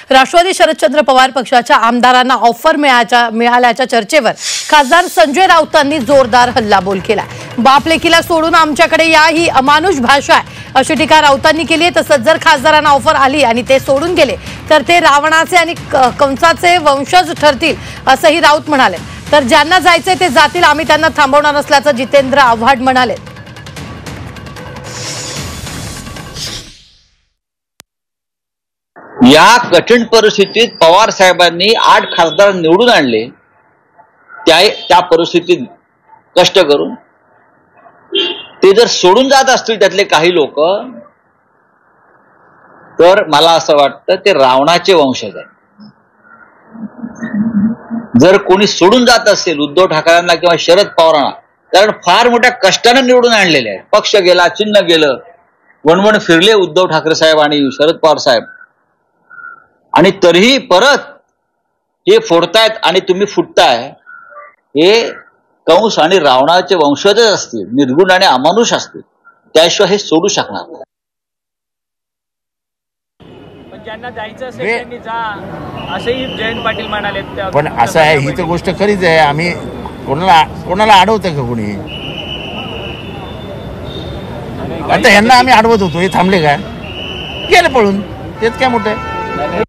राष्ट्रवादी शरदचंद्र पवार पक्षाच्या आमदारांना ऑफर मिळाल्याच्या चर्चेवर खासदार संजय राऊतांनी जोरदार हल्लाबोल केला। बाप लेकीला सोडून आमच्याकडे या ही अमानुष भाषा आहे अशी टीका राऊतांनी केली आहे। तसंच जर खासदारांना ऑफर आली आणि ते सोडून गेले तर ते रावणाचे आणि कंसाचे वंशज ठरतील असंही राऊत म्हणाले। तर ज्यांना जायचे ते जातील, आम्ही त्यांना थांबवणार नसल्याचं जितेंद्र आव्हाड म्हणाले। या कठीण परिस्थितीत पवार साहेबांनी 8 खासदार निवडून आणले। त्या परिस्थितीत कष्ट करून ते जर सोडून जात असतील त्यातले काही लोक, तर मला असं वाटतं ते रावणाचे वंशज आहेत। जर कोणी सोडून जात असेल उद्धव ठाकरेंना किंवा शरद पवारांना, कारण फार मोठ्या कष्टाने निवडून आणलेले आहे, पक्ष गेला, चिन्ह गेलं, वणवण फिरले उद्धव ठाकरे साहेब आणि शरद पवार साहेब, आणि तरीही परत हे फोडतायत आणि तुम्ही फुटताय। हे कंस आणि रावणाचे वंशजच असतील, निर्गुण आणि अमानुष असतील, त्याशिवाय हे सोडू शकणार नाही। पण ज्यांना जायचं असेल त्यांनी जा असेही जयंत पाटील म्हणाले। पण असं आहे, ही तर गोष्ट खरीच आहे। आम्ही कोणाला अडवतं का कोणी? आता ह्यांना आम्ही अडवत होतो, हे थांबले का? गेले पळून, तेच काय मोठं आहे।